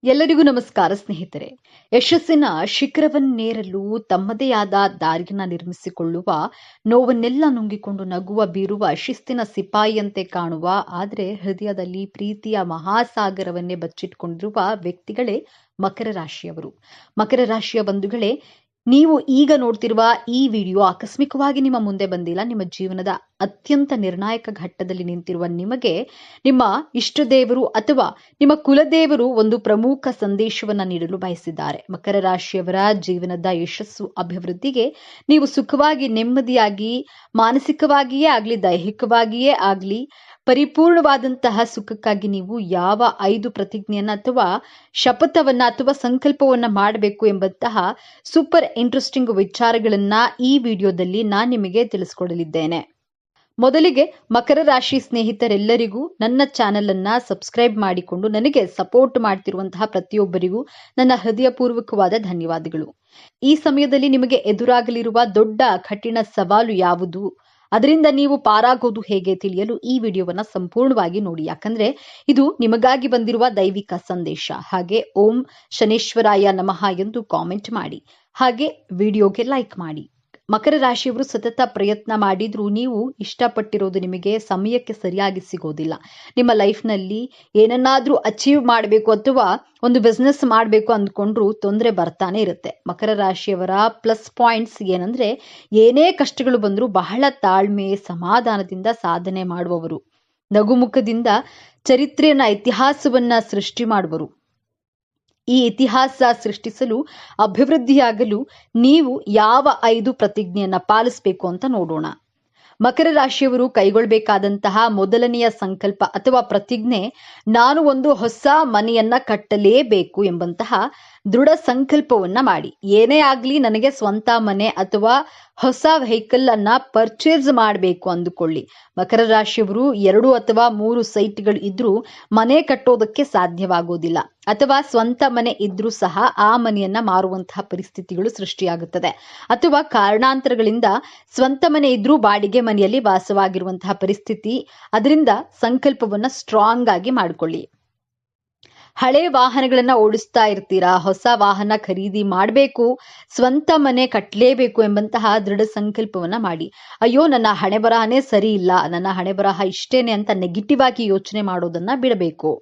ಎಲ್ಲರಿಗೂ ನಮಸ್ಕಾರ ಸ್ನೇಹಿತರೆ. ಯಶಸ್ಸಿನ ಶಿಖರವನ್ನೇರಲು ತಮ್ಮದೇ ಆದ ದಾರಿಯನ್ನ ನಿರ್ಮಿಸಿಕೊಳ್ಳುವ, ನೋವನ್ನೆಲ್ಲ ನುಂಗಿಕೊಂಡು ನಗುವ ಬೀರುವ ಶಿಸ್ತಿನ ಸಿಪಾಯಿಯಂತೆ ಕಾಣುವ, ಆದರೆ ಹೃದಯದಲ್ಲಿ ಪ್ರೀತಿಯ ಮಹಾಸಾಗರವನ್ನೇ ಬಚ್ಚಿಟ್ಕೊಂಡಿರುವ ವ್ಯಕ್ತಿಗಳೇ ಮಕರ ರಾಶಿಯವರು. ಮಕರ ರಾಶಿಯ ಬಂಧುಗಳೇ, ನೀವು ಈಗ ನೋಡ್ತಿರುವ ಈ ವಿಡಿಯೋ ಆಕಸ್ಮಿಕವಾಗಿ ನಿಮ್ಮ ಮುಂದೆ ಬಂದಿಲ್ಲ. ನಿಮ್ಮ ಜೀವನದ ಅತ್ಯಂತ ನಿರ್ಣಾಯಕ ಘಟ್ಟದಲ್ಲಿ ನಿಂತಿರುವ ನಿಮಗೆ ನಿಮ್ಮ ಇಷ್ಟ ದೇವರು ಅಥವಾ ನಿಮ್ಮ ಕುಲದೇವರು ಒಂದು ಪ್ರಮುಖ ಸಂದೇಶವನ್ನ ನೀಡಲು ಬಯಸಿದ್ದಾರೆ. ಮಕರ ರಾಶಿಯವರ ಜೀವನದ ಯಶಸ್ಸು ಅಭಿವೃದ್ಧಿಗೆ ನೀವು ಸುಖವಾಗಿ ನೆಮ್ಮದಿಯಾಗಿ ಮಾನಸಿಕವಾಗಿಯೇ ಆಗ್ಲಿ ದೈಹಿಕವಾಗಿಯೇ ಆಗ್ಲಿ ಪರಿಪೂರ್ಣವಾದಂತಹ ಸುಖಕ್ಕಾಗಿ ನೀವು ಯಾವ 5 ಪ್ರತಿಜ್ಞೆಯನ್ನ ಅಥವಾ ಶಪಥವನ್ನ ಅಥವಾ ಸಂಕಲ್ಪವನ್ನ ಮಾಡಬೇಕು ಎಂಬಂತಹ ಸೂಪರ್ ಇಂಟ್ರೆಸ್ಟಿಂಗ್ ವಿಚಾರಗಳನ್ನ ಈ ವಿಡಿಯೋದಲ್ಲಿ ನಾನು ನಿಮಗೆ ತಿಳಿಸ್ಕೊಡಲಿದ್ದೇನೆ. ಮೊದಲಿಗೆ ಮಕರ ರಾಶಿ ಸ್ನೇಹಿತರೆಲ್ಲರಿಗೂ ನನ್ನ ಚಾನೆಲ್ ಅನ್ನ ಸಬ್ಸ್ಕ್ರೈಬ್ ಮಾಡಿಕೊಂಡು ನನಗೆ ಸಪೋರ್ಟ್ ಮಾಡ್ತಿರುವಂತಹ ಪ್ರತಿಯೊಬ್ಬರಿಗೂ ನನ್ನ ಹೃದಯಪೂರ್ವಕವಾದ ಧನ್ಯವಾದಗಳು. ಈ ಸಮಯದಲ್ಲಿ ನಿಮಗೆ ಎದುರಾಗಲಿರುವ ದೊಡ್ಡ ಕಠಿಣ ಸವಾಲು ಯಾವುದು, ಅದರಿಂದ ನೀವು ಪಾರಾಗೋದು ಹೇಗೆ ತಿಳಿಯಲು ಈ ವಿಡಿಯೋವನ್ನ ಸಂಪೂರ್ಣವಾಗಿ ನೋಡಿ. ಯಾಕಂದ್ರೆ ಇದು ನಿಮಗಾಗಿ ಬಂದಿರುವ ದೈವಿಕ ಸಂದೇಶ. ಹಾಗೆ ಓಂ ಶನೇಶ್ವರಾಯ ನಮಃ ಎಂದು ಕಾಮೆಂಟ್ ಮಾಡಿ, ಹಾಗೆ ವಿಡಿಯೋಗೆ ಲೈಕ್ ಮಾಡಿ. ಮಕರ ರಾಶಿಯವರು ಸತತ ಪ್ರಯತ್ನ ಮಾಡಿದ್ರೂ ನೀವು ಇಷ್ಟಪಟ್ಟಿರೋದು ನಿಮಗೆ ಸಮಯಕ್ಕೆ ಸರಿಯಾಗಿ ಸಿಗೋದಿಲ್ಲ. ನಿಮ್ಮ ಲೈಫ್ನಲ್ಲಿ ಏನನ್ನಾದ್ರೂ ಅಚೀವ್ ಮಾಡಬೇಕು ಅಥವಾ ಒಂದು ಬಿಸ್ನೆಸ್ ಮಾಡಬೇಕು ಅಂದ್ಕೊಂಡ್ರು ತೊಂದರೆ ಬರ್ತಾನೆ ಇರುತ್ತೆ. ಮಕರ ರಾಶಿಯವರ ಪ್ಲಸ್ ಪಾಯಿಂಟ್ಸ್ ಏನಂದ್ರೆ, ಏನೇ ಕಷ್ಟಗಳು ಬಂದರೂ ಬಹಳ ತಾಳ್ಮೆ ಸಮಾಧಾನದಿಂದ ಸಾಧನೆ ಮಾಡುವವರು, ನಗುಮುಖದಿಂದ ಚರಿತ್ರೆಯನ್ನ ಇತಿಹಾಸವನ್ನ ಸೃಷ್ಟಿ ಮಾಡುವರು. ಈ ಇತಿಹಾಸ ಸೃಷ್ಟಿಸಲು ಅಭಿವೃದ್ಧಿಯಾಗಲು ನೀವು ಯಾವ 5 ಪ್ರತಿಜ್ಞೆಯನ್ನ ಪಾಲಿಸಬೇಕು ಅಂತ ನೋಡೋಣ. ಮಕರ ರಾಶಿಯವರು ಕೈಗೊಳ್ಳಬೇಕಾದಂತಹ ಮೊದಲನೆಯ ಸಂಕಲ್ಪ ಅಥವಾ ಪ್ರತಿಜ್ಞೆ, ನಾನು ಒಂದು ಹೊಸ ಮನೆಯನ್ನ ಕಟ್ಟಲೇಬೇಕು ಎಂಬಂತಹ ದೃಢ ಸಂಕಲ್ಪವನ್ನ ಮಾಡಿ. ಏನೇ ಆಗ್ಲಿ ನನಗೆ ಸ್ವಂತ ಮನೆ ಅಥವಾ ಹೊಸ ವೆಹಿಕಲ್ ಅನ್ನ ಪರ್ಚೇಸ್ ಮಾಡಬೇಕು ಅಂದುಕೊಳ್ಳಿ. ಮಕರ ರಾಶಿಯವರು 2 ಅಥವಾ 3 ಸೈಟ್ಗಳು ಇದ್ರೂ ಮನೆ ಕಟ್ಟೋದಕ್ಕೆ ಸಾಧ್ಯವಾಗೋದಿಲ್ಲ, ಅಥವಾ ಸ್ವಂತ ಮನೆ ಇದ್ರೂ ಸಹ ಆ ಮನೆಯನ್ನ ಮಾರುವಂತಹ ಪರಿಸ್ಥಿತಿಗಳು ಸೃಷ್ಟಿಯಾಗುತ್ತದೆ, ಅಥವಾ ಕಾರಣಾಂತರಗಳಿಂದ ಸ್ವಂತ ಮನೆ ಇದ್ರೂ ಬಾಡಿಗೆ ಮನೆಯಲ್ಲಿ ವಾಸವಾಗಿರುವಂತಹ ಪರಿಸ್ಥಿತಿ. ಅದರಿಂದ ಸಂಕಲ್ಪವನ್ನ ಸ್ಟ್ರಾಂಗ್ ಆಗಿ ಮಾಡಿಕೊಳ್ಳಿ. ಹಳೆ ವಾಹನಗಳನ್ನ ಓಡಿಸ್ತಾ ಇರ್ತೀರಾ, ಹೊಸ ವಾಹನ ಖರೀದಿ ಮಾಡಬೇಕು, ಸ್ವಂತ ಮನೆ ಕಟ್ಟಲೇಬೇಕು ಎಂಬಂತಹ ದೃಢ ಸಂಕಲ್ಪವನ್ನ ಮಾಡಿ. ಅಯ್ಯೋ ನನ್ನ ಹಣೆ ಬರಹನೇ ಸರಿ ಇಲ್ಲ, ನನ್ನ ಹಣೆ ಬರಹ ಇಷ್ಟೇನೆ ಅಂತ ನೆಗೆಟಿವ್ ಆಗಿ ಯೋಚನೆ ಮಾಡೋದನ್ನ ಬಿಡಬೇಕು.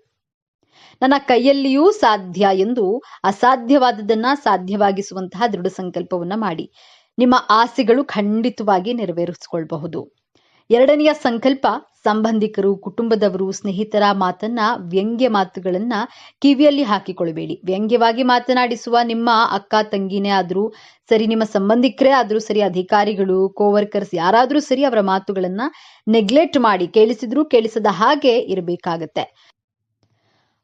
ನನ್ನ ಕೈಯಲ್ಲಿಯೂ ಸಾಧ್ಯ ಎಂದು ಅಸಾಧ್ಯವಾದದನ್ನ ಸಾಧ್ಯವಾಗಿಸುವಂತಹ ದೃಢ ಸಂಕಲ್ಪವನ್ನ ಮಾಡಿ. ನಿಮ್ಮ ಆಸೆಗಳು ಖಂಡಿತವಾಗಿ ನೆರವೇರಿಸಿಕೊಳ್ಳಬಹುದು. ಎರಡನೆಯ ಸಂಕಲ್ಪ, ಸಂಬಂಧಿಕರು, ಕುಟುಂಬದವರು, ಸ್ನೇಹಿತರ ಮಾತನ್ನ, ವ್ಯಂಗ್ಯ ಮಾತುಗಳನ್ನ ಕಿವಿಯಲ್ಲಿ ಹಾಕಿಕೊಳ್ಳಬೇಡಿ. ವ್ಯಂಗ್ಯವಾಗಿ ಮಾತನಾಡಿಸುವ ನಿಮ್ಮ ಅಕ್ಕ ತಂಗಿನೇ ಆದ್ರೂ ಸರಿ, ನಿಮ್ಮ ಸಂಬಂಧಿಕರೇ ಆದ್ರೂ ಸರಿ, ಅಧಿಕಾರಿಗಳು, ಕೋವರ್ಕರ್ಸ್ ಯಾರಾದ್ರೂ ಸರಿ, ಅವರ ಮಾತುಗಳನ್ನ ನೆಗ್ಲೆಕ್ಟ್ ಮಾಡಿ, ಕೇಳಿಸಿದ್ರೂ ಕೇಳಿಸದ ಹಾಗೆ ಇರಬೇಕಾಗತ್ತೆ.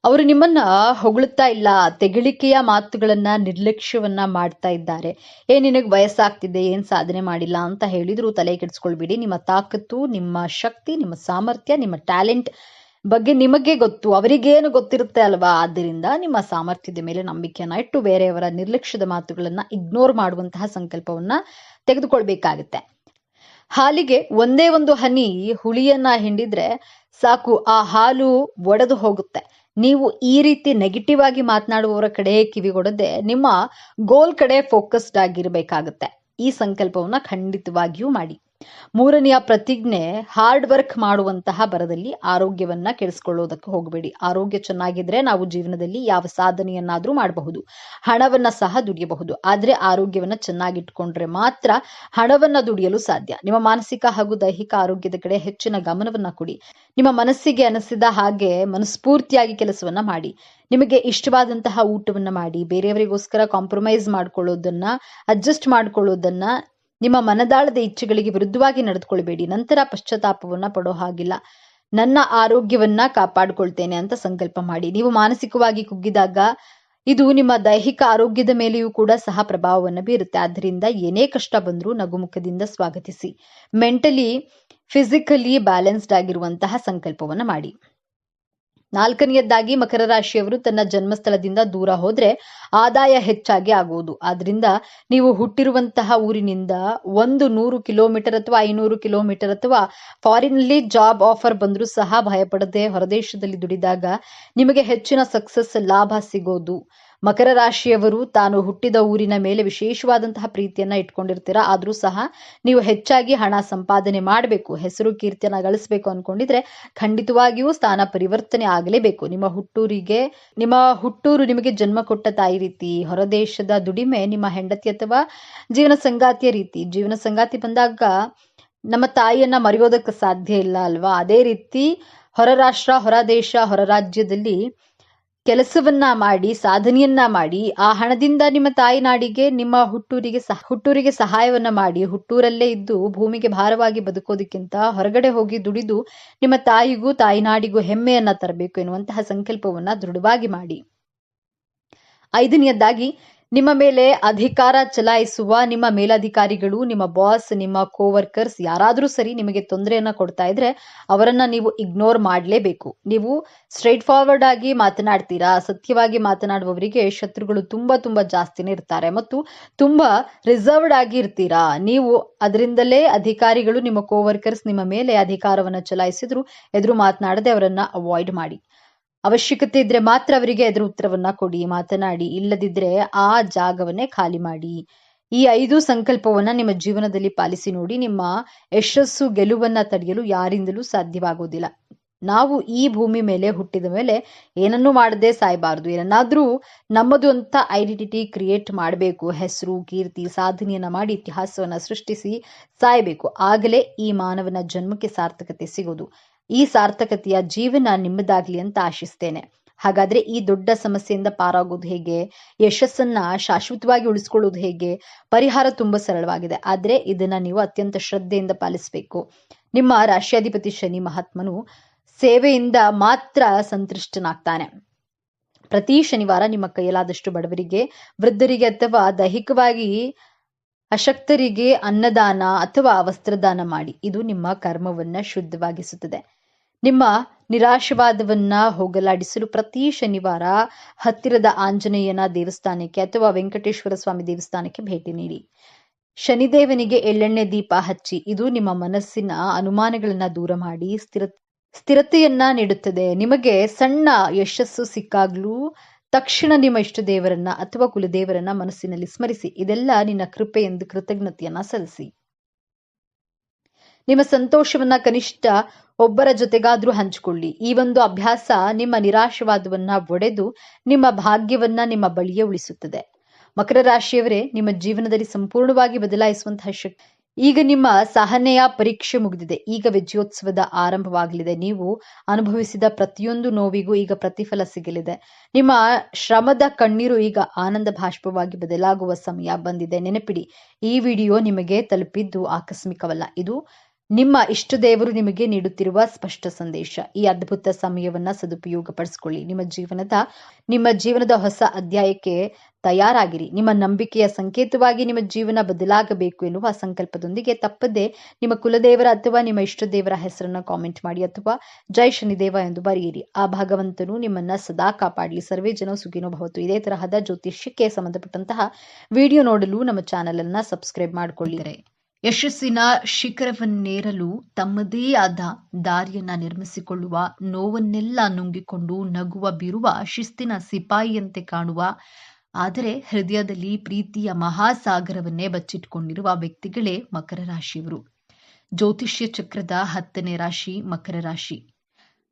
ಅವರು ನಿಮ್ಮನ್ನ ಹೊಗಳುತ್ತಾ ಇಲ್ಲ, ತೆಗಳಿಕೆಯ ಮಾತುಗಳನ್ನ ನಿರ್ಲಕ್ಷ್ಯವನ್ನ ಮಾಡ್ತಾ ಇದ್ದಾರೆ. ನಿನಗೆ ವಯಸ್ಸಾಗ್ತಿದೆ, ಏನ್ ಸಾಧನೆ ಮಾಡಿಲ್ಲ ಅಂತ ಹೇಳಿದ್ರು ತಲೆ ಕೆಡಿಸ್ಕೊಳ್ಬೇಡಿ. ನಿಮ್ಮ ತಾಕತ್ತು, ನಿಮ್ಮ ಶಕ್ತಿ, ನಿಮ್ಮ ಸಾಮರ್ಥ್ಯ, ನಿಮ್ಮ ಟ್ಯಾಲೆಂಟ್ ಬಗ್ಗೆ ನಿಮಗೆ ಗೊತ್ತು, ಅವರಿಗೇನು ಗೊತ್ತಿರುತ್ತೆ ಅಲ್ವಾ. ಆದ್ದರಿಂದ ನಿಮ್ಮ ಸಾಮರ್ಥ್ಯದ ಮೇಲೆ ನಂಬಿಕೆಯನ್ನ ಇಟ್ಟು ಬೇರೆಯವರ ನಿರ್ಲಕ್ಷ್ಯದ ಮಾತುಗಳನ್ನ ಇಗ್ನೋರ್ ಮಾಡುವಂತಹ ಸಂಕಲ್ಪವನ್ನ ತೆಗೆದುಕೊಳ್ಬೇಕಾಗತ್ತೆ. ಹಾಲಿಗೆ ಒಂದೇ ಒಂದು ಹನಿ ಹುಳಿಯನ್ನ ಹಿಂಡಿದ್ರೆ ಸಾಕು, ಆ ಹಾಲು ಒಡೆದು ಹೋಗುತ್ತೆ. ನೀವು ಈ ರೀತಿ ನೆಗೆಟಿವ್ ಆಗಿ ಮಾತನಾಡುವವರ ಕಡೆ ಕಿವಿಗೊಡದೆ ನಿಮ್ಮ ಗೋಲ್ ಕಡೆ ಫೋಕಸ್ಡ್ ಆಗಿರಬೇಕಾಗತ್ತೆ. ಈ ಸಂಕಲ್ಪವನ್ನ ಖಂಡಿತವಾಗಿಯೂ ಮಾಡಿ. ಮೂರನೆಯ ಪ್ರತಿಜ್ಞೆ, ಹಾರ್ಡ್ ವರ್ಕ್ ಮಾಡುವಂತಹ ಬರದಲ್ಲಿ ಆರೋಗ್ಯವನ್ನ ಕೆಡಿಸ್ಕೊಳ್ಳೋದಕ್ಕೆ ಹೋಗಬೇಡಿ. ಆರೋಗ್ಯ ಚೆನ್ನಾಗಿದ್ರೆ ನಾವು ಜೀವನದಲ್ಲಿ ಯಾವ ಸಾಧನೆಯನ್ನಾದ್ರೂ ಮಾಡಬಹುದು, ಹಣವನ್ನ ಸಹ ದುಡಿಯಬಹುದು. ಆದ್ರೆ ಆರೋಗ್ಯವನ್ನ ಚೆನ್ನಾಗಿಟ್ಕೊಂಡ್ರೆ ಮಾತ್ರ ಹಣವನ್ನ ದುಡಿಯಲು ಸಾಧ್ಯ. ನಿಮ್ಮ ಮಾನಸಿಕ ಹಾಗೂ ದೈಹಿಕ ಆರೋಗ್ಯದ ಕಡೆ ಹೆಚ್ಚಿನ ಗಮನವನ್ನ ಕೊಡಿ. ನಿಮ್ಮ ಮನಸ್ಸಿಗೆ ಅನಿಸಿದ ಹಾಗೆ ಮನಸ್ಫೂರ್ತಿಯಾಗಿ ಕೆಲಸವನ್ನ ಮಾಡಿ. ನಿಮಗೆ ಇಷ್ಟವಾದಂತಹ ಊಟವನ್ನ ಮಾಡಿ. ಬೇರೆಯವರಿಗೋಸ್ಕರ ಕಾಂಪ್ರಮೈಸ್ ಮಾಡ್ಕೊಳ್ಳೋದನ್ನ, ಅಡ್ಜಸ್ಟ್ ಮಾಡ್ಕೊಳ್ಳೋದನ್ನ, ನಿಮ್ಮ ಮನದಾಳದ ಇಚ್ಛೆಗಳಿಗೆ ವಿರುದ್ಧವಾಗಿ ನಡೆದುಕೊಳ್ಬೇಡಿ. ನಂತರ ಪಶ್ಚಾತ್ತಾಪವನ್ನ ಪಡೋ ಹಾಗಿಲ್ಲ. ನನ್ನ ಆರೋಗ್ಯವನ್ನ ಕಾಪಾಡಿಕೊಳ್ತೇನೆ ಅಂತ ಸಂಕಲ್ಪ ಮಾಡಿ. ನೀವು ಮಾನಸಿಕವಾಗಿ ಕುಗ್ಗಿದಾಗ ಇದು ನಿಮ್ಮ ದೈಹಿಕ ಆರೋಗ್ಯದ ಮೇಲೆಯೂ ಕೂಡ ಸಹ ಪ್ರಭಾವವನ್ನು ಬೀರುತ್ತೆ. ಆದ್ದರಿಂದ ಏನೇ ಕಷ್ಟ ಬಂದರೂ ನಗುಮುಖದಿಂದ ಸ್ವಾಗತಿಸಿ. ಮೆಂಟಲಿ ಫಿಸಿಕಲಿ ಬ್ಯಾಲೆನ್ಸ್ಡ್ ಆಗಿರುವಂತಹ ಸಂಕಲ್ಪವನ್ನ ಮಾಡಿ. 4ನೇಯದ್ದಾಗಿ ಮಕರ ರಾಶಿಯವರು ತನ್ನ ಜನ್ಮಸ್ಥಳದಿಂದ ದೂರ ಹೋದ್ರೆ ಆದಾಯ ಹೆಚ್ಚಾಗಿ ಆಗುವುದು. ಆದ್ರಿಂದ ನೀವು ಹುಟ್ಟಿರುವಂತಹ ಊರಿನಿಂದ 100 ಕಿಲೋಮೀಟರ್ ಅಥವಾ 500 ಕಿಲೋಮೀಟರ್ ಅಥವಾ ಫಾರಿನ್ನಲ್ಲಿ ಜಾಬ್ ಆಫರ್ ಬಂದರೂ ಸಹ ಭಯಪಡದೆ ಹೊರದೇಶದಲ್ಲಿ ದುಡಿದಾಗ ನಿಮಗೆ ಹೆಚ್ಚಿನ ಸಕ್ಸಸ್ ಲಾಭ ಸಿಗೋದು. ಮಕರ ರಾಶಿಯವರು ತಾನು ಹುಟ್ಟಿದ ಊರಿನ ಮೇಲೆ ವಿಶೇಷವಾದಂತಹ ಪ್ರೀತಿಯನ್ನ ಇಟ್ಕೊಂಡಿರ್ತೀರಾ. ಆದ್ರೂ ಸಹ ನೀವು ಹೆಚ್ಚಾಗಿ ಹಣ ಸಂಪಾದನೆ ಮಾಡಬೇಕು, ಹೆಸರು ಕೀರ್ತಿಯನ್ನ ಗಳಿಸಬೇಕು ಅನ್ಕೊಂಡಿದ್ರೆ ಖಂಡಿತವಾಗಿಯೂ ಸ್ಥಾನ ಪರಿವರ್ತನೆ ಆಗಲೇಬೇಕು. ನಿಮ್ಮ ಹುಟ್ಟೂರು ನಿಮಗೆ ಜನ್ಮ ಕೊಟ್ಟ ತಾಯಿ ರೀತಿ, ಹೊರದೇಶದ ದುಡಿಮೆ ನಿಮ್ಮ ಹೆಂಡತಿ ಅಥವಾ ಜೀವನ ಸಂಗಾತಿಯ ರೀತಿ. ಜೀವನ ಸಂಗಾತಿ ಬಂದಾಗ ನಮ್ಮ ತಾಯಿಯನ್ನ ಮರೆಯೋದಕ್ಕೆ ಸಾಧ್ಯ ಇಲ್ಲ ಅಲ್ವಾ? ಅದೇ ರೀತಿ ಹೊರ ರಾಷ್ಟ್ರ, ಹೊರ ದೇಶ, ಹೊರ ರಾಜ್ಯದಲ್ಲಿ ಕೆಲಸವನ್ನ ಮಾಡಿ, ಸಾಧನೆಯನ್ನ ಮಾಡಿ, ಆ ಹಣದಿಂದ ನಿಮ್ಮ ತಾಯಿ ನಾಡಿಗೆ, ನಿಮ್ಮ ಹುಟ್ಟೂರಿಗೆ ಸಹಾಯವನ್ನ ಮಾಡಿ, ಹುಟ್ಟೂರಲ್ಲೇ ಇದ್ದು ಭೂಮಿಗೆ ಭಾರವಾಗಿ ಬದುಕೋದಕ್ಕಿಂತ ಹೊರಗಡೆ ಹೋಗಿ ದುಡಿದು ನಿಮ್ಮ ತಾಯಿಗೂ ತಾಯಿನಾಡಿಗೂ ಹೆಮ್ಮೆಯನ್ನ ತರಬೇಕು ಎನ್ನುವಂತಹ ಸಂಕಲ್ಪವನ್ನ ದೃಢವಾಗಿ ಮಾಡಿ. 5ನೇಯದ್ದಾಗಿ ನಿಮ್ಮ ಮೇಲೆ ಅಧಿಕಾರ ಚಲಾಯಿಸುವ ನಿಮ್ಮ ಮೇಲಧಿಕಾರಿಗಳು, ನಿಮ್ಮ ಬಾಸ್, ನಿಮ್ಮ ಕೋವರ್ಕರ್ಸ್ ಯಾರಾದ್ರೂ ಸರಿ ನಿಮಗೆ ತೊಂದರೆಯನ್ನ ಕೊಡ್ತಾ ಇದ್ರೆ ಅವರನ್ನ ನೀವು ಇಗ್ನೋರ್ ಮಾಡಲೇಬೇಕು. ನೀವು ಸ್ಟ್ರೈಟ್ ಫಾರ್ವರ್ಡ್ ಆಗಿ ಮಾತನಾಡ್ತೀರಾ. ಸತ್ಯವಾಗಿ ಮಾತನಾಡುವವರಿಗೆ ಶತ್ರುಗಳು ತುಂಬಾ ಜಾಸ್ತಿನೇ ಇರ್ತಾರೆ ಮತ್ತು ತುಂಬಾ ರಿಸರ್ವ್ಡ್ ಆಗಿ ಇರ್ತೀರಾ ನೀವು. ಅದರಿಂದಲೇ ಅಧಿಕಾರಿಗಳು, ನಿಮ್ಮ ಕೋವರ್ಕರ್ಸ್ ನಿಮ್ಮ ಮೇಲೆ ಅಧಿಕಾರವನ್ನ ಚಲಾಯಿಸಿದ್ರು ಎದುರು ಮಾತನಾಡದೆ ಅವರನ್ನ ಅವಾಯ್ಡ್ ಮಾಡಿ. ಅವಶ್ಯಕತೆ ಇದ್ರೆ ಮಾತ್ರ ಅವರಿಗೆ ಎದುರು ಉತ್ತರವನ್ನ ಕೊಡಿ, ಮಾತನಾಡಿ. ಇಲ್ಲದಿದ್ರೆ ಆ ಜಾಗವನ್ನೇ ಖಾಲಿ ಮಾಡಿ. ಈ 5 ಸಂಕಲ್ಪವನ್ನ ನಿಮ್ಮ ಜೀವನದಲ್ಲಿ ಪಾಲಿಸಿ ನೋಡಿ. ನಿಮ್ಮ ಯಶಸ್ಸು, ಗೆಲುವನ್ನ ತಡೆಯಲು ಯಾರಿಂದಲೂ ಸಾಧ್ಯವಾಗುವುದಿಲ್ಲ. ನಾವು ಈ ಭೂಮಿ ಮೇಲೆ ಹುಟ್ಟಿದ ಮೇಲೆ ಏನನ್ನೂ ಮಾಡದೆ ಸಾಯಬಾರದು. ಏನನ್ನಾದ್ರೂ ನಮ್ಮದು ಅಂತ ಐಡೆಂಟಿಟಿ ಕ್ರಿಯೇಟ್ ಮಾಡಬೇಕು. ಹೆಸರು, ಕೀರ್ತಿ, ಸಾಧನೆಯನ್ನ ಮಾಡಿ ಇತಿಹಾಸವನ್ನ ಸೃಷ್ಟಿಸಿ ಸಾಯಬೇಕು. ಆಗಲೇ ಈ ಮಾನವನ ಜನ್ಮಕ್ಕೆ ಸಾರ್ಥಕತೆ ಸಿಗೋದು. ಈ ಸಾರ್ಥಕತೆಯ ಜೀವನ ನಿಮ್ಮದಾಗ್ಲಿ ಅಂತ ಆಶಿಸ್ತೇನೆ. ಹಾಗಾದ್ರೆ ಈ ದೊಡ್ಡ ಸಮಸ್ಯೆಯಿಂದ ಪಾರಾಗೋದು ಹೇಗೆ? ಯಶಸ್ಸನ್ನ ಶಾಶ್ವತವಾಗಿ ಉಳಿಸ್ಕೊಳ್ಳೋದು ಹೇಗೆ? ಪರಿಹಾರ ತುಂಬಾ ಸರಳವಾಗಿದೆ. ಆದ್ರೆ ಇದನ್ನ ನೀವು ಅತ್ಯಂತ ಶ್ರದ್ಧೆಯಿಂದ ಪಾಲಿಸಬೇಕು. ನಿಮ್ಮ ರಾಶ್ಯಾಧಿಪತಿ ಶನಿ ಮಹಾತ್ಮನು ಸೇವೆಯಿಂದ ಮಾತ್ರ ಸಂತುಷ್ಟನಾಗ್ತಾನೆ. ಪ್ರತಿ ಶನಿವಾರ ನಿಮ್ಮ ಕೈಯಲಾದಷ್ಟು ಬಡವರಿಗೆ, ವೃದ್ಧರಿಗೆ ಅಥವಾ ದೈಹಿಕವಾಗಿ ಅಶಕ್ತರಿಗೆ ಅನ್ನದಾನ ಅಥವಾ ವಸ್ತ್ರದಾನ ಮಾಡಿ. ಇದು ನಿಮ್ಮ ಕರ್ಮವನ್ನ ಶುದ್ಧವಾಗಿಸುತ್ತದೆ. ನಿಮ್ಮ ನಿರಾಶವಾದವನ್ನ ಹೋಗಲಾಡಿಸಲು ಪ್ರತಿ ಶನಿವಾರ ಹತ್ತಿರದ ಆಂಜನೇಯನ ದೇವಸ್ಥಾನಕ್ಕೆ ಅಥವಾ ವೆಂಕಟೇಶ್ವರ ಸ್ವಾಮಿ ದೇವಸ್ಥಾನಕ್ಕೆ ಭೇಟಿ ನೀಡಿ. ಶನಿದೇವನಿಗೆ ಎಳ್ಳೆಣ್ಣೆ ದೀಪ ಹಚ್ಚಿ. ಇದು ನಿಮ್ಮ ಮನಸ್ಸಿನ ಅನುಮಾನಗಳನ್ನ ದೂರ ಮಾಡಿ ಸ್ಥಿರತೆಯನ್ನ ನೀಡುತ್ತದೆ. ನಿಮಗೆ ಸಣ್ಣ ಯಶಸ್ಸು ಸಿಕ್ಕಾಗ್ಲೂ ತಕ್ಷಣ ನಿಮ್ಮ ಇಷ್ಟ ದೇವರನ್ನ ಅಥವಾ ಕುಲದೇವರನ್ನ ಮನಸ್ಸಿನಲ್ಲಿ ಸ್ಮರಿಸಿ. ಇದೆಲ್ಲ ನಿನ್ನ ಕೃಪೆ ಎಂದು ಕೃತಜ್ಞತೆಯನ್ನ ಸಲ್ಲಿಸಿ. ನಿಮ್ಮ ಸಂತೋಷವನ್ನ ಕನಿಷ್ಠ ಒಬ್ಬರ ಜೊತೆಗಾದ್ರೂ ಹಂಚಿಕೊಳ್ಳಿ. ಈ ಒಂದು ಅಭ್ಯಾಸ ನಿಮ್ಮ ನಿರಾಶವಾದವನ್ನ ಒಡೆದು ನಿಮ್ಮ ಭಾಗ್ಯವನ್ನ ನಿಮ್ಮ ಬಳಿಯೇ ಉಳಿಸುತ್ತದೆ. ಮಕರ ರಾಶಿಯವರೇ, ನಿಮ್ಮ ಜೀವನದಲ್ಲಿ ಸಂಪೂರ್ಣವಾಗಿ ಬದಲಾಯಿಸುವಂತಹ ಶಕ್ತಿ. ಈಗ ನಿಮ್ಮ ಸಹನೆಯ ಪರೀಕ್ಷೆ ಮುಗಿದಿದೆ. ಈಗ ವಿಜಯೋತ್ಸವದ ಆರಂಭವಾಗಲಿದೆ. ನೀವು ಅನುಭವಿಸಿದ ಪ್ರತಿಯೊಂದು ನೋವಿಗೂ ಈಗ ಪ್ರತಿಫಲ ಸಿಗಲಿದೆ. ನಿಮ್ಮ ಶ್ರಮದ ಕಣ್ಣೀರು ಈಗ ಆನಂದ ಭಾಷ್ಪವಾಗಿ ಬದಲಾಗುವ ಸಮಯ ಬಂದಿದೆ. ನೆನಪಿಡಿ, ಈ ವಿಡಿಯೋ ನಿಮಗೆ ತಲುಪಿದ್ದು ಆಕಸ್ಮಿಕವಲ್ಲ. ಇದು ನಿಮ್ಮ ಇಷ್ಟ ದೇವರು ನಿಮಗೆ ನೀಡುತ್ತಿರುವ ಸ್ಪಷ್ಟ ಸಂದೇಶ. ಈ ಅದ್ಭುತ ಸಮಯವನ್ನ ಸದುಪಯೋಗ ಪಡಿಸಿಕೊಳ್ಳಿ. ನಿಮ್ಮ ಜೀವನದ ಹೊಸ ಅಧ್ಯಾಯಕ್ಕೆ ತಯಾರಾಗಿರಿ. ನಿಮ್ಮ ನಂಬಿಕೆಯ ಸಂಕೇತವಾಗಿ ನಿಮ್ಮ ಜೀವನ ಬದಲಾಗಬೇಕು ಎನ್ನುವ ಸಂಕಲ್ಪದೊಂದಿಗೆ ತಪ್ಪದೆ ನಿಮ್ಮ ಕುಲದೇವರ ಅಥವಾ ನಿಮ್ಮ ಇಷ್ಟ ದೇವರ ಹೆಸರನ್ನ ಕಾಮೆಂಟ್ ಮಾಡಿ ಅಥವಾ ಜೈ ಶನಿದೇವ ಎಂದು ಬರೆಯಿರಿ. ಆ ಭಗವಂತನು ನಿಮ್ಮನ್ನ ಸದಾ ಕಾಪಾಡಲಿ. ಸರ್ವೇ ಜನ ಸುಖಿನೋ ಭವತು. ಇದೇ ತರಹದ ಜ್ಯೋತಿಷ್ಯಕ್ಕೆ ಸಂಬಂಧಪಟ್ಟಂತಹ ವಿಡಿಯೋ ನೋಡಲು ನಮ್ಮ ಚಾನೆಲ್ ಅನ್ನ ಸಬ್ಸ್ಕ್ರೈಬ್ ಮಾಡಿಕೊಳ್ಳಿರಿ. ಯಶಸ್ಸಿನ ಶಿಖರವನ್ನೇರಲು ತಮ್ಮದೇ ಆದ ದಾರಿಯನ್ನ ನಿರ್ಮಿಸಿಕೊಳ್ಳುವ, ನೋವನ್ನೆಲ್ಲ ನುಂಗಿಕೊಂಡು ನಗುವ ಬೀರುವ ಶಿಸ್ತಿನ ಸಿಪಾಯಿಯಂತೆ ಕಾಣುವ, ಆದರೆ ಹೃದಯದಲ್ಲಿ ಪ್ರೀತಿಯ ಮಹಾಸಾಗರವನ್ನೇ ಬಚ್ಚಿಟ್ಕೊಂಡಿರುವ ವ್ಯಕ್ತಿಗಳೇ ಮಕರ ರಾಶಿಯವರು. ಜ್ಯೋತಿಷ್ಯ ಚಕ್ರದ 10ನೇ ರಾಶಿ ಮಕರ ರಾಶಿ.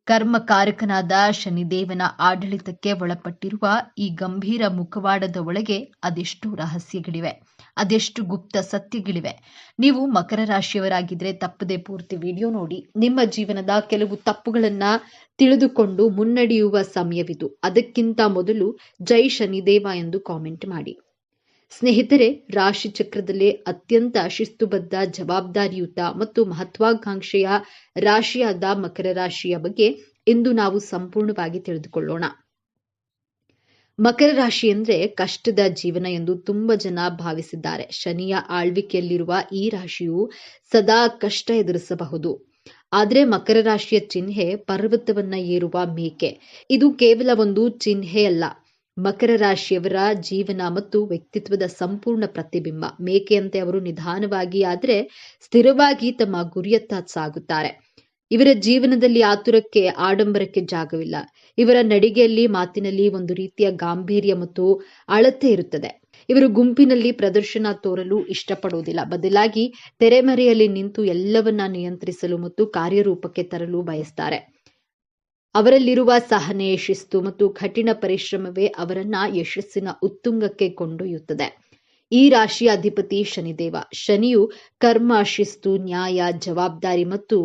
ಕರ್ಮಕಾರಕನಾದ ಶನಿದೇವನ ಆಡಳಿತಕ್ಕೆ ಒಳಪಟ್ಟಿರುವ ಈ ಗಂಭೀರ ಮುಖವಾಡದ ಒಳಗೆ ಅದೆಷ್ಟು ರಹಸ್ಯಗಳಿವೆ, ಅದೆಷ್ಟು ಗುಪ್ತ ಸತ್ಯಗಳಿವೆ. ನೀವು ಮಕರ ರಾಶಿಯವರಾಗಿದ್ರೆ ತಪ್ಪದೆ ಪೂರ್ತಿ ವಿಡಿಯೋ ನೋಡಿ. ನಿಮ್ಮ ಜೀವನದ ಕೆಲವು ತಪ್ಪುಗಳನ್ನ ತಿಳಿದುಕೊಂಡು ಮುನ್ನಡೆಯುವ ಸಮಯವಿದು. ಅದಕ್ಕಿಂತ ಮೊದಲು ಜೈ ಶನಿದೇವ ಎಂದು ಕಾಮೆಂಟ್ ಮಾಡಿ. ಸ್ನೇಹಿತರೆ, ರಾಶಿ ಚಕ್ರದಲ್ಲೇ ಅತ್ಯಂತ ಶಿಸ್ತುಬದ್ಧ, ಜವಾಬ್ದಾರಿಯುತ ಮತ್ತು ಮಹತ್ವಾಕಾಂಕ್ಷೆಯ ರಾಶಿಯಾದ ಮಕರ ರಾಶಿಯ ಬಗ್ಗೆ ಇಂದು ನಾವು ಸಂಪೂರ್ಣವಾಗಿ ತಿಳಿದುಕೊಳ್ಳೋಣ. ಮಕರ ರಾಶಿ ಅಂದ್ರೆ ಕಷ್ಟದ ಜೀವನ ಎಂದು ತುಂಬಾ ಜನ ಭಾವಿಸಿದ್ದಾರೆ. ಶನಿಯ ಆಳ್ವಿಕೆಯಲ್ಲಿರುವ ಈ ರಾಶಿಯು ಸದಾ ಕಷ್ಟ ಎದುರಿಸಬಹುದು. ಆದ್ರೆ ಮಕರ ರಾಶಿಯ ಚಿಹ್ನೆ ಪರ್ವತವನ್ನ ಏರುವ ಮೇಕೆ. ಇದು ಕೇವಲ ಒಂದು ಚಿಹ್ನೆ ಅಲ್ಲ, ಮಕರ ರಾಶಿಯವರ ಜೀವನ ಮತ್ತು ವ್ಯಕ್ತಿತ್ವದ ಸಂಪೂರ್ಣ ಪ್ರತಿಬಿಂಬ. ಮೇಕೆಯಂತೆ ಅವರು ನಿಧಾನವಾಗಿ ಆದ್ರೆ ಸ್ಥಿರವಾಗಿ ತಮ್ಮ ಗುರಿಯತ್ತ ಸಾಗುತ್ತಾರೆ. ಇವರ ಜೀವನದಲ್ಲಿ ಆತುರಕ್ಕೆ, ಆಡಂಬರಕ್ಕೆ ಜಾಗವಿಲ್ಲ. ಇವರ ನಡಿಗೆಯಲ್ಲಿ, ಮಾತಿನಲ್ಲಿ ಒಂದು ರೀತಿಯ ಗಾಂಭೀರ್ಯ ಮತ್ತು ಅಳತೆ ಇರುತ್ತದೆ. ಇವರು ಗುಂಪಿನಲ್ಲಿ ಪ್ರದರ್ಶನ ತೋರಲು ಇಷ್ಟಪಡುವುದಿಲ್ಲ, ಬದಲಾಗಿ ತೆರೆಮರೆಯಲ್ಲಿ ನಿಂತು ಎಲ್ಲವನ್ನ ನಿಯಂತ್ರಿಸಲು ಮತ್ತು ಕಾರ್ಯರೂಪಕ್ಕೆ ತರಲು ಬಯಸ್ತಾರೆ. ಅವರಲ್ಲಿರುವ ಸಹನೆ, ಶಿಸ್ತು ಮತ್ತು ಕಠಿಣ ಪರಿಶ್ರಮವೇ ಅವರನ್ನ ಯಶಸ್ಸಿನ ಉತ್ತುಂಗಕ್ಕೆ ಕೊಂಡೊಯ್ಯುತ್ತದೆ. ಈ ರಾಶಿಯ ಅಧಿಪತಿ ಶನಿದೇವ. ಶನಿಯು ಕರ್ಮ, ಶಿಸ್ತು, ನ್ಯಾಯ, ಜವಾಬ್ದಾರಿ ಮತ್ತು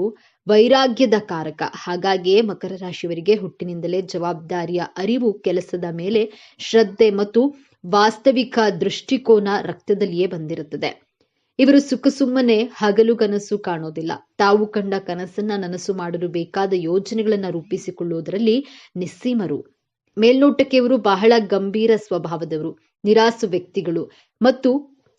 ವೈರಾಗ್ಯದ ಕಾರಕ. ಹಾಗಾಗಿಯೇ ಮಕರ ರಾಶಿಯವರಿಗೆ ಹುಟ್ಟಿನಿಂದಲೇ ಜವಾಬ್ದಾರಿಯ ಅರಿವು, ಕೆಲಸದ ಮೇಲೆ ಶ್ರದ್ಧೆ ಮತ್ತು ವಾಸ್ತವಿಕ ದೃಷ್ಟಿಕೋನ ರಕ್ತದಲ್ಲಿಯೇ ಬಂದಿರುತ್ತದೆ. ಇವರು ಸುಮ್ಮನೆ ಹಗಲುಗನಸು ಕಾಣೋದಿಲ್ಲ. ತಾವು ಕಂಡ ಕನಸನ್ನ ನನಸು ಮಾಡಲು ಬೇಕಾದ ಯೋಜನೆಗಳನ್ನ ರೂಪಿಸಿಕೊಳ್ಳುವುದರಲ್ಲಿ ನಿಸ್ಸೀಮರು. ಮೇಲ್ನೋಟಕ್ಕೆ ಇವರು ಬಹಳ ಗಂಭೀರ ಸ್ವಭಾವದವರು, ನಿರಾಸು ವ್ಯಕ್ತಿಗಳು ಮತ್ತು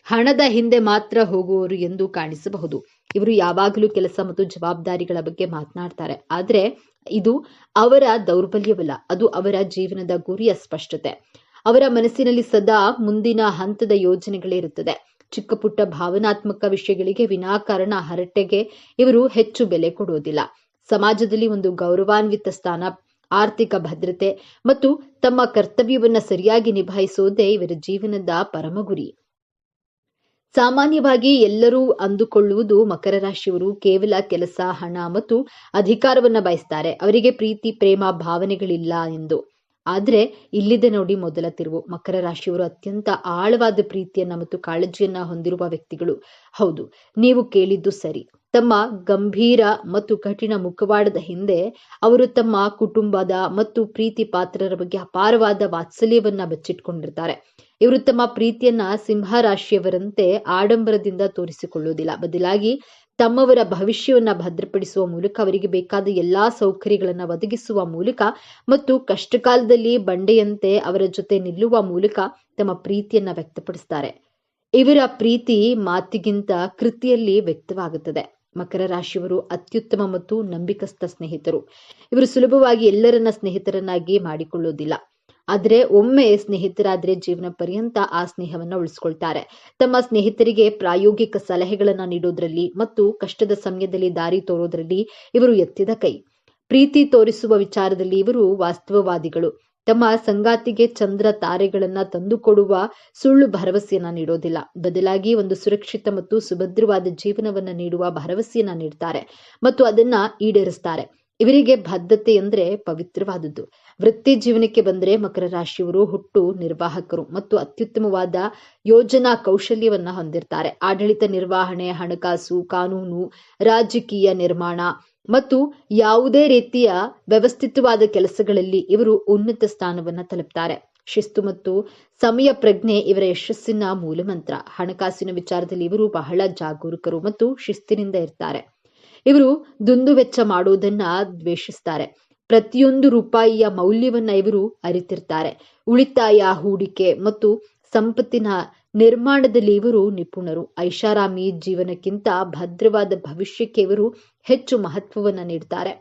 ಹಣದ ಹಿಂದೆ ಮಾತ್ರ ಹೋಗುವವರು ಎಂದು ಕಾಣಿಸಬಹುದು. ಇವರು ಯಾವಾಗಲೂ ಕೆಲಸ ಮತ್ತು ಜವಾಬ್ದಾರಿಗಳ ಬಗ್ಗೆ ಮಾತನಾಡ್ತಾರೆ, ಆದ್ರೆ ಇದು ಅವರ ದೌರ್ಬಲ್ಯವಲ್ಲ, ಅದು ಅವರ ಜೀವನದ ಗುರಿಯ ಸ್ಪಷ್ಟತೆ. ಅವರ ಮನಸ್ಸಿನಲ್ಲಿ ಸದಾ ಮುಂದಿನ ಹಂತದ ಯೋಜನೆಗಳೇ ಇರುತ್ತದೆ. ಚಿಕ್ಕ ಪುಟ್ಟ ಭಾವನಾತ್ಮಕ ವಿಷಯಗಳಿಗೆ ವಿನಾಕಾರಣ ಹರಟೆಗೆ ಇವರು ಹೆಚ್ಚು ಬೆಲೆ ಕೊಡುವುದಿಲ್ಲ. ಸಮಾಜದಲ್ಲಿ ಒಂದು ಗೌರವಾನ್ವಿತ ಸ್ಥಾನ, ಆರ್ಥಿಕ ಭದ್ರತೆ ಮತ್ತು ತಮ್ಮ ಕರ್ತವ್ಯವನ್ನ ಸರಿಯಾಗಿ ನಿಭಾಯಿಸುವುದೇ ಇವರ ಜೀವನದ ಪರಮ ಗುರಿ. ಸಾಮಾನ್ಯವಾಗಿ ಎಲ್ಲರೂ ಅಂದುಕೊಳ್ಳುವುದು ಮಕರ ರಾಶಿಯವರು ಕೇವಲ ಕೆಲಸ, ಹಣ ಮತ್ತು ಅಧಿಕಾರವನ್ನ ಬಯಸ್ತಾರೆ. ಅವರಿಗೆ ಪ್ರೀತಿ, ಪ್ರೇಮ, ಭಾವನೆಗಳಿಲ್ಲ ಎಂದು. ಆದ್ರೆ ಇಲ್ಲಿದೆ ನೋಡಿ ಮೊದಲ ತಿರುವು. ಮಕರ ರಾಶಿಯವರು ಅತ್ಯಂತ ಆಳವಾದ ಪ್ರೀತಿಯನ್ನ ಮತ್ತು ಕಾಳಜಿಯನ್ನ ಹೊಂದಿರುವ ವ್ಯಕ್ತಿಗಳು. ಹೌದು, ನೀವು ಕೇಳಿದ್ದು ಸರಿ. ತಮ್ಮ ಗಂಭೀರ ಮತ್ತು ಕಠಿಣ ಮುಖವಾಡದ ಹಿಂದೆ ಅವರು ತಮ್ಮ ಕುಟುಂಬದ ಮತ್ತು ಪ್ರೀತಿ ಪಾತ್ರರ ಬಗ್ಗೆ ಅಪಾರವಾದ ವಾತ್ಸಲ್ಯವನ್ನ ಬಚ್ಚಿಟ್ಕೊಂಡಿರ್ತಾರೆ. ಇವರು ತಮ್ಮ ಪ್ರೀತಿಯನ್ನ ಸಿಂಹ ರಾಶಿಯವರಂತೆ ಆಡಂಬರದಿಂದ ತೋರಿಸಿಕೊಳ್ಳುವುದಿಲ್ಲ, ಬದಲಾಗಿ ತಮ್ಮವರ ಭವಿಷ್ಯವನ್ನ ಭದ್ರಪಡಿಸುವ ಮೂಲಕ, ಅವರಿಗೆ ಬೇಕಾದ ಎಲ್ಲಾ ಸೌಕರ್ಯಗಳನ್ನ ಒದಗಿಸುವ ಮೂಲಕ ಮತ್ತು ಕಷ್ಟಕಾಲದಲ್ಲಿ ಬಂಡೆಯಂತೆ ಅವರ ಜೊತೆ ನಿಲ್ಲುವ ಮೂಲಕ ತಮ್ಮ ಪ್ರೀತಿಯನ್ನ ವ್ಯಕ್ತಪಡಿಸ್ತಾರೆ. ಇವರ ಪ್ರೀತಿ ಮಾತಿಗಿಂತ ಕೃತಿಯಲ್ಲಿ ವ್ಯಕ್ತವಾಗುತ್ತದೆ. ಮಕರ ರಾಶಿಯವರು ಅತ್ಯುತ್ತಮ ಮತ್ತು ನಂಬಿಕಸ್ಥ ಸ್ನೇಹಿತರು. ಇವರು ಸುಲಭವಾಗಿ ಎಲ್ಲರನ್ನ ಸ್ನೇಹಿತರನ್ನಾಗಿ ಮಾಡಿಕೊಳ್ಳುವುದಿಲ್ಲ, ಆದ್ರೆ ಒಮ್ಮೆ ಸ್ನೇಹಿತರಾದ್ರೆ ಜೀವನ ಪರ್ಯಂತ ಆ ಸ್ನೇಹವನ್ನ ಉಳಿಸ್ಕೊಳ್ತಾರೆ. ತಮ್ಮ ಸ್ನೇಹಿತರಿಗೆ ಪ್ರಾಯೋಗಿಕ ಸಲಹೆಗಳನ್ನ ನೀಡೋದ್ರಲ್ಲಿ ಮತ್ತು ಕಷ್ಟದ ಸಮಯದಲ್ಲಿ ದಾರಿ ತೋರೋದ್ರಲ್ಲಿ ಇವರು ಎತ್ತಿದ ಕೈ. ಪ್ರೀತಿ ತೋರಿಸುವ ವಿಚಾರದಲ್ಲಿ ಇವರು ವಾಸ್ತವವಾದಿಗಳು. ತಮ್ಮ ಸಂಗಾತಿಗೆ ಚಂದ್ರ ತಾರೆಗಳನ್ನ ತಂದುಕೊಡುವ ಸುಳ್ಳು ಭರವಸೆಯನ್ನ ನೀಡೋದಿಲ್ಲ, ಬದಲಾಗಿ ಒಂದು ಸುರಕ್ಷಿತ ಮತ್ತು ಸುಭದ್ರವಾದ ಜೀವನವನ್ನ ನೀಡುವ ಭರವಸೆಯನ್ನ ನೀಡ್ತಾರೆ ಮತ್ತು ಅದನ್ನ ಈಡೇರಿಸ್ತಾರೆ. ಇವರಿಗೆ ಬದ್ಧತೆ ಅಂದ್ರೆ ಪವಿತ್ರವಾದದ್ದು. ವೃತ್ತಿ ಜೀವನಕ್ಕೆ ಬಂದರೆ ಮಕರ ರಾಶಿಯವರು ಹುಟ್ಟು ನಿರ್ವಾಹಕರು ಮತ್ತು ಅತ್ಯುತ್ತಮವಾದ ಯೋಜನಾ ಕೌಶಲ್ಯವನ್ನ ಹೊಂದಿರ್ತಾರೆ. ಆಡಳಿತ ನಿರ್ವಹಣೆ, ಹಣಕಾಸು, ಕಾನೂನು, ರಾಜಕೀಯ ನಿರ್ಮಾಣ ಮತ್ತು ಯಾವುದೇ ರೀತಿಯ ವ್ಯವಸ್ಥಿತವಾದ ಕೆಲಸಗಳಲ್ಲಿ ಇವರು ಉನ್ನತ ಸ್ಥಾನವನ್ನ ತಲುಪ್ತಾರೆ. ಶಿಸ್ತು ಮತ್ತು ಸಮಯ ಪ್ರಜ್ಞೆ ಇವರ ಯಶಸ್ಸಿನ ಮೂಲಮಂತ್ರ. ಹಣಕಾಸಿನ ವಿಚಾರದಲ್ಲಿ ಇವರು ಬಹಳ ಜಾಗರೂಕರು ಮತ್ತು ಶಿಸ್ತಿನಿಂದ ಇರ್ತಾರೆ. ಇವರು ದುಂದುವೆಚ್ಚ ಮಾಡುವುದನ್ನ ದ್ವೇಷಿಸ್ತಾರೆ. ಪ್ರತಿಯೊಂದು ರೂಪಾಯಿಯ ಮೌಲ್ಯವನ್ನ ಇವರು ಅರಿತಿರ್ತಾರೆ. ಉಳಿತಾಯ, ಹೂಡಿಕೆ ಮತ್ತು ಸಂಪತ್ತಿನ ನಿರ್ಮಾಣದಲ್ಲಿ ಇವರು ನಿಪುಣರು. ಐಷಾರಾಮಿ ಜೀವನಕ್ಕಿಂತ ಭದ್ರವಾದ ಭವಿಷ್ಯಕ್ಕೆ ಇವರು ಹೆಚ್ಚು ಮಹತ್ವವನ್ನ ನೀಡ್ತಾರೆ.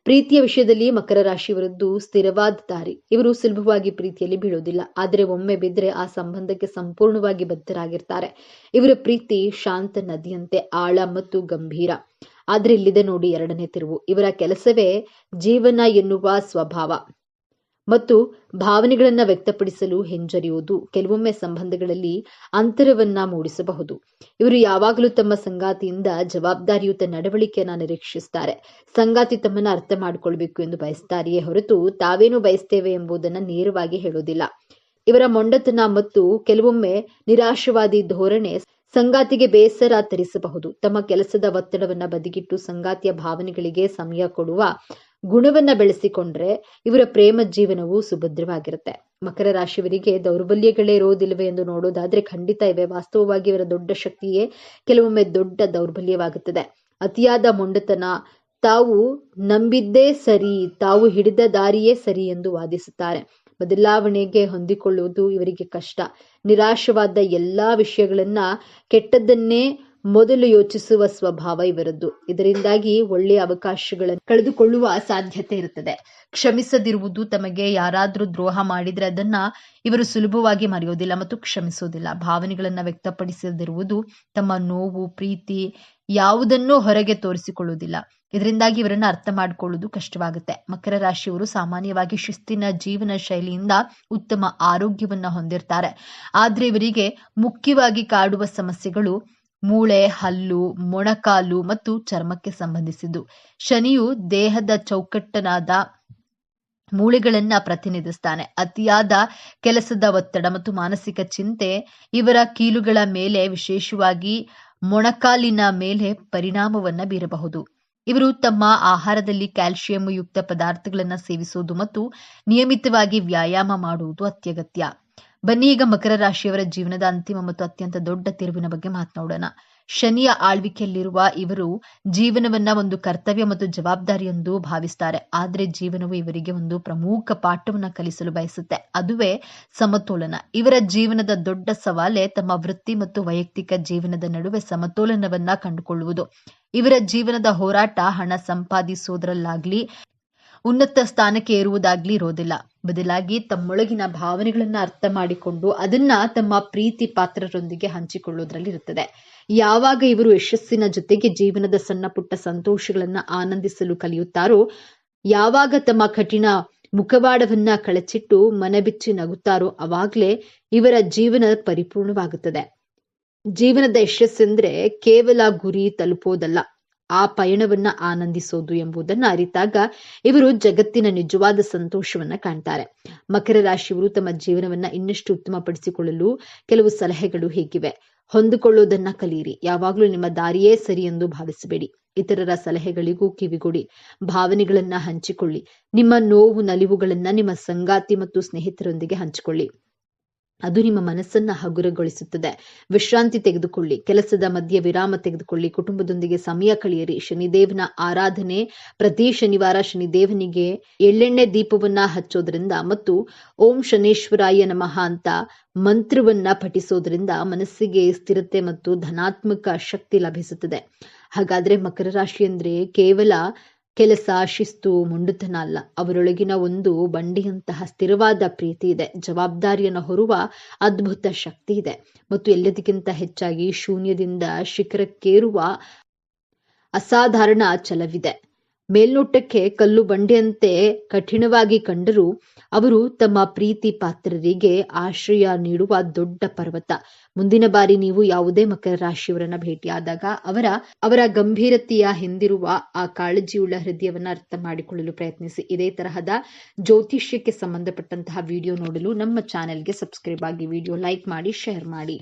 ಪ್ರೀತಿಯ ವಿಷಯದಲ್ಲಿ ಮಕರ ರಾಶಿಯವರದ್ದು ಸ್ಥಿರವಾದ ದಾರಿ. ಇವರು ಸುಲಭವಾಗಿ ಪ್ರೀತಿಯಲ್ಲಿ ಬೀಳೋದಿಲ್ಲ, ಆದರೆ ಒಮ್ಮೆ ಬಿದ್ದರೆ ಆ ಸಂಬಂಧಕ್ಕೆ ಸಂಪೂರ್ಣವಾಗಿ ಬದ್ಧರಾಗಿರ್ತಾರೆ. ಇವರ ಪ್ರೀತಿ ಶಾಂತ ನದಿಯಂತೆ ಆಳ ಮತ್ತು ಗಂಭೀರ. ಆದ್ರೆ ಇಲ್ಲಿದೆ ನೋಡಿ ಎರಡನೇ ತಿರುವು. ಇವರ ಕೆಲಸವೇ ಜೀವನ ಎನ್ನುವ ಸ್ವಭಾವ ಮತ್ತು ಭಾವನೆಗಳನ್ನ ವ್ಯಕ್ತಪಡಿಸಲು ಹಿಂಜರಿಯುವುದು ಕೆಲವೊಮ್ಮೆ ಸಂಬಂಧಗಳಲ್ಲಿ ಅಂತರವನ್ನ ಮೂಡಿಸಬಹುದು. ಇವರು ಯಾವಾಗಲೂ ತಮ್ಮ ಸಂಗಾತಿಯಿಂದ ಜವಾಬ್ದಾರಿಯುತ ನಡವಳಿಕೆಯನ್ನ ನಿರೀಕ್ಷಿಸುತ್ತಾರೆ. ಸಂಗಾತಿ ತಮ್ಮನ್ನ ಅರ್ಥ ಮಾಡಿಕೊಳ್ಬೇಕು ಎಂದು ಬಯಸ್ತಾರೆಯೇ ಹೊರತು ತಾವೇನು ಬಯಸ್ತೇವೆ ಎಂಬುದನ್ನ ನೇರವಾಗಿ ಹೇಳೋದಿಲ್ಲ. ಇವರ ಮೊಂಡತನ ಮತ್ತು ಕೆಲವೊಮ್ಮೆ ನಿರಾಶವಾದಿ ಧೋರಣೆ ಸಂಗಾತಿಗೆ ಬೇಸರ ತರಿಸಬಹುದು. ತಮ್ಮ ಕೆಲಸದ ಒತ್ತಡವನ್ನ ಬದಿಗಿಟ್ಟು ಸಂಗಾತಿಯ ಭಾವನೆಗಳಿಗೆ ಸಮಯ ಕೊಡುವ ಗುಣವನ್ನ ಬೆಳೆಸಿಕೊಂಡ್ರೆ ಇವರ ಪ್ರೇಮ ಜೀವನವು ಸುಭದ್ರವಾಗಿರುತ್ತೆ. ಮಕರ ರಾಶಿಯವರಿಗೆ ದೌರ್ಬಲ್ಯಗಳೇ ಇರೋದಿಲ್ಲವೇ ಎಂದು ನೋಡೋದಾದ್ರೆ ಖಂಡಿತ ಇವೆ. ವಾಸ್ತವವಾಗಿ ಇವರ ದೊಡ್ಡ ಶಕ್ತಿಯೇ ಕೆಲವೊಮ್ಮೆ ದೊಡ್ಡ ದೌರ್ಬಲ್ಯವಾಗುತ್ತದೆ. ಅತಿಯಾದ ಮೊಂಡತನ, ತಾವು ನಂಬಿದ್ದೇ ಸರಿ, ತಾವು ಹಿಡಿದ ದಾರಿಯೇ ಸರಿ ಎಂದು ವಾದಿಸುತ್ತಾರೆ. ಬದಲಾವಣೆಗೆ ಹೊಂದಿಕೊಳ್ಳುವುದು ಇವರಿಗೆ ಕಷ್ಟ. ನಿರಾಶವಾದ ಎಲ್ಲಾ ವಿಷಯಗಳನ್ನ, ಕೆಟ್ಟದ್ದನ್ನೇ ಮೊದಲು ಯೋಚಿಸುವ ಸ್ವಭಾವ ಇವರದ್ದು. ಇದರಿಂದಾಗಿ ಒಳ್ಳೆಯ ಅವಕಾಶಗಳನ್ನು ಕಳೆದುಕೊಳ್ಳುವ ಸಾಧ್ಯತೆ ಇರುತ್ತದೆ. ಕ್ಷಮಿಸದಿರುವುದು, ತಮಗೆ ಯಾರಾದ್ರೂ ದ್ರೋಹ ಮಾಡಿದ್ರೆ ಅದನ್ನ ಇವರು ಸುಲಭವಾಗಿ ಮರೆಯೋದಿಲ್ಲ ಮತ್ತು ಕ್ಷಮಿಸೋದಿಲ್ಲ. ಭಾವನೆಗಳನ್ನ ವ್ಯಕ್ತಪಡಿಸದಿರುವುದು, ತಮ್ಮ ನೋವು, ಪ್ರೀತಿ ಯಾವುದನ್ನೂ ಹೊರಗೆ ತೋರಿಸಿಕೊಳ್ಳುವುದಿಲ್ಲ. ಇದರಿಂದಾಗಿ ಇವರನ್ನ ಅರ್ಥ ಮಾಡಿಕೊಳ್ಳುವುದು ಕಷ್ಟವಾಗುತ್ತೆ. ಮಕರ ರಾಶಿಯವರು ಸಾಮಾನ್ಯವಾಗಿ ಶಿಸ್ತಿನ ಜೀವನ ಶೈಲಿಯಿಂದ ಉತ್ತಮ ಆರೋಗ್ಯವನ್ನ ಹೊಂದಿರ್ತಾರೆ. ಆದ್ರೆ ಇವರಿಗೆ ಮುಖ್ಯವಾಗಿ ಕಾಡುವ ಸಮಸ್ಯೆಗಳು ಮೂಳೆ, ಹಲ್ಲು, ಮೊಣಕಾಲು ಮತ್ತು ಚರ್ಮಕ್ಕೆ ಸಂಬಂಧಿಸಿದ್ದು. ಶನಿಯು ದೇಹದ ಚೌಕಟ್ಟನಾದ ಮೂಳೆಗಳನ್ನ ಪ್ರತಿನಿಧಿಸ್ತಾನೆ. ಅತಿಯಾದ ಕೆಲಸದ ಒತ್ತಡ ಮತ್ತು ಮಾನಸಿಕ ಚಿಂತೆ ಇವರ ಕೀಲುಗಳ ಮೇಲೆ, ವಿಶೇಷವಾಗಿ ಮೊಣಕಾಲಿನ ಮೇಲೆ ಪರಿಣಾಮವನ್ನ ಬೀರಬಹುದು. ಇವರು ತಮ್ಮ ಆಹಾರದಲ್ಲಿ ಕ್ಯಾಲ್ಸಿಯಂ ಯುಕ್ತ ಪದಾರ್ಥಗಳನ್ನು ಸೇವಿಸುವುದು ಮತ್ತು ನಿಯಮಿತವಾಗಿ ವ್ಯಾಯಾಮ ಮಾಡುವುದು ಅತ್ಯಗತ್ಯ. ಬನ್ನಿ ಈಗ ಮಕರ ರಾಶಿಯವರ ಜೀವನದ ಅಂತಿಮ ಮತ್ತು ಅತ್ಯಂತ ದೊಡ್ಡ ತಿರುವಿನ ಬಗ್ಗೆ ಮಾತನಾಡೋಣ. ಶನಿಯ ಆಳ್ವಿಕೆಯಲ್ಲಿರುವ ಇವರು ಜೀವನವನ್ನ ಒಂದು ಕರ್ತವ್ಯ ಮತ್ತು ಜವಾಬ್ದಾರಿ ಎಂದು ಭಾವಿಸ್ತಾರೆ. ಆದ್ರೆ ಜೀವನವು ಇವರಿಗೆ ಒಂದು ಪ್ರಮುಖ ಪಾಠವನ್ನ ಕಲಿಸಲು ಬಯಸುತ್ತೆ. ಅದುವೇ ಸಮತೋಲನ. ಇವರ ಜೀವನದ ದೊಡ್ಡ ಸವಾಲೇ ತಮ್ಮ ವೃತ್ತಿ ಮತ್ತು ವೈಯಕ್ತಿಕ ಜೀವನದ ನಡುವೆ ಸಮತೋಲನವನ್ನ ಕಂಡುಕೊಳ್ಳುವುದು. ಇವರ ಜೀವನದ ಹೋರಾಟ ಹಣ ಸಂಪಾದಿಸೋದ್ರಲ್ಲಾಗ್ಲಿ, ಉನ್ನತ ಸ್ಥಾನಕ್ಕೆ ಏರುವುದಾಗ್ಲಿ ಇರೋದಿಲ್ಲ. ಬದಲಾಗಿ ತಮ್ಮೊಳಗಿನ ಭಾವನೆಗಳನ್ನ ಅರ್ಥ ಮಾಡಿಕೊಂಡು ಅದನ್ನ ತಮ್ಮ ಪ್ರೀತಿ ಪಾತ್ರರೊಂದಿಗೆ ಹಂಚಿಕೊಳ್ಳುವುದರಲ್ಲಿ ಇರುತ್ತದೆ. ಯಾವಾಗ ಇವರು ಯಶಸ್ಸಿನ ಜೊತೆಗೆ ಜೀವನದ ಸಣ್ಣ ಪುಟ್ಟ ಸಂತೋಷಗಳನ್ನ ಆನಂದಿಸಲು ಕಲಿಯುತ್ತಾರೋ, ಯಾವಾಗ ತಮ್ಮ ಕಠಿಣ ಮುಖವಾಡವನ್ನ ಕಳಚಿಟ್ಟು ಮನಬಿಚ್ಚಿ ನಗುತ್ತಾರೋ, ಅವಾಗ್ಲೇ ಇವರ ಜೀವನ ಪರಿಪೂರ್ಣವಾಗುತ್ತದೆ. ಜೀವನದ ಯಶಸ್ಸೆಂದ್ರೆ ಕೇವಲ ಗುರಿ ತಲುಪೋದಲ್ಲ, ಆ ಪಯಣವನ್ನ ಆನಂದಿಸೋದು ಎಂಬುದನ್ನ ಅರಿತಾಗ ಇವರು ಜಗತ್ತಿನ ನಿಜವಾದ ಸಂತೋಷವನ್ನ ಕಾಣ್ತಾರೆ. ಮಕರ ರಾಶಿಯವರು ತಮ್ಮ ಜೀವನವನ್ನ ಇನ್ನಷ್ಟು ಉತ್ತಮಪಡಿಸಿಕೊಳ್ಳಲು ಕೆಲವು ಸಲಹೆಗಳು ಹೀಗಿವೆ. ಹೊಂದಿಕೊಳ್ಳುವುದನ್ನ ಕಲಿಯಿರಿ. ಯಾವಾಗಲೂ ನಿಮ್ಮ ದಾರಿಯೇ ಸರಿ ಎಂದು ಭಾವಿಸಬೇಡಿ. ಇತರರ ಸಲಹೆಗಳಿಗೂ ಕಿವಿಗೊಡಿ. ಭಾವನೆಗಳನ್ನ ಹಂಚಿಕೊಳ್ಳಿ. ನಿಮ್ಮ ನೋವು, ನಲಿವುಗಳನ್ನ ನಿಮ್ಮ ಸಂಗಾತಿ ಮತ್ತು ಸ್ನೇಹಿತರೊಂದಿಗೆ ಹಂಚಿಕೊಳ್ಳಿ. ಅದು ನಿಮ್ಮ ಮನಸ್ಸನ್ನ ಹಗುರಗೊಳಿಸುತ್ತದೆ. ವಿಶ್ರಾಂತಿ ತೆಗೆದುಕೊಳ್ಳಿ. ಕೆಲಸದ ಮಧ್ಯೆ ವಿರಾಮ ತೆಗೆದುಕೊಳ್ಳಿ. ಕುಟುಂಬದೊಂದಿಗೆ ಸಮಯ ಕಳೆಯಿರಿ. ಶನಿದೇವನ ಆರಾಧನೆ, ಪ್ರತಿ ಶನಿವಾರ ಶನಿದೇವನಿಗೆ ಎಳ್ಳೆಣ್ಣೆ ದೀಪವನ್ನ ಹಚ್ಚೋದ್ರಿಂದ ಮತ್ತು ಓಂ ಶನೇಶ್ವರಾಯ ನಮಃ ಅಂತ ಮಂತ್ರವನ್ನ ಪಠಿಸೋದ್ರಿಂದ ಮನಸ್ಸಿಗೆ ಸ್ಥಿರತೆ ಮತ್ತು ಧನಾತ್ಮಕ ಶಕ್ತಿ ಲಭಿಸುತ್ತದೆ. ಹಾಗಾದ್ರೆ ಮಕರ ರಾಶಿ ಅಂದ್ರೆ ಕೇವಲ ಕೆಲಸ, ಶಿಸ್ತು, ಮೊಂಡುತನ ಅಲ್ಲ. ಅವರೊಳಗಿನ ಒಂದು ಬಂಡೆಯಂತಹ ಸ್ಥಿರವಾದ ಪ್ರೀತಿ ಇದೆ. ಜವಾಬ್ದಾರಿಯನ್ನು ಹೊರುವ ಅದ್ಭುತ ಶಕ್ತಿ ಇದೆ ಮತ್ತು ಎಲ್ಲದಕ್ಕಿಂತ ಹೆಚ್ಚಾಗಿ ಶೂನ್ಯದಿಂದ ಶಿಖರಕ್ಕೇರುವ ಅಸಾಧಾರಣ ಛಲವಿದೆ. ಮೇಲ್ನೋಟಕ್ಕೆ ಕಲ್ಲು ಬಂಡೆಯಂತೆ ಕಠಿಣವಾಗಿ ಕಂಡರೂ ಅವರು ತಮ್ಮ ಪ್ರೀತಿ ಪಾತ್ರರಿಗೆ ಆಶ್ರಯ ನೀಡುವ ದೊಡ್ಡ ಪರ್ವತ. ಮುಂದಿನ ಬಾರಿ ನೀವು ಯಾವುದೇ ಮಕರ ರಾಶಿಯವರನ್ನ ಭೇಟಿಯಾದಾಗ ಅವರ ಗಂಭೀರತೆಯ ಹಿಂದಿರುವ ಆ ಕಾಳಜಿಯುಳ್ಳ ಹೃದಯವನ್ನ ಅರ್ಥ ಮಾಡಿಕೊಳ್ಳಲು ಪ್ರಯತ್ನಿಸಿ. ಇದೇ ತರಹದ ಜ್ಯೋತಿಷ್ಯಕ್ಕೆ ಸಂಬಂಧಪಟ್ಟಂತಹ ವಿಡಿಯೋ ನೋಡಲು ನಮ್ಮ ಚಾನೆಲ್ಗೆ ಸಬ್ಸ್ಕ್ರೈಬ್ ಆಗಿ, ವಿಡಿಯೋ ಲೈಕ್ ಮಾಡಿ, ಶೇರ್ ಮಾಡಿ.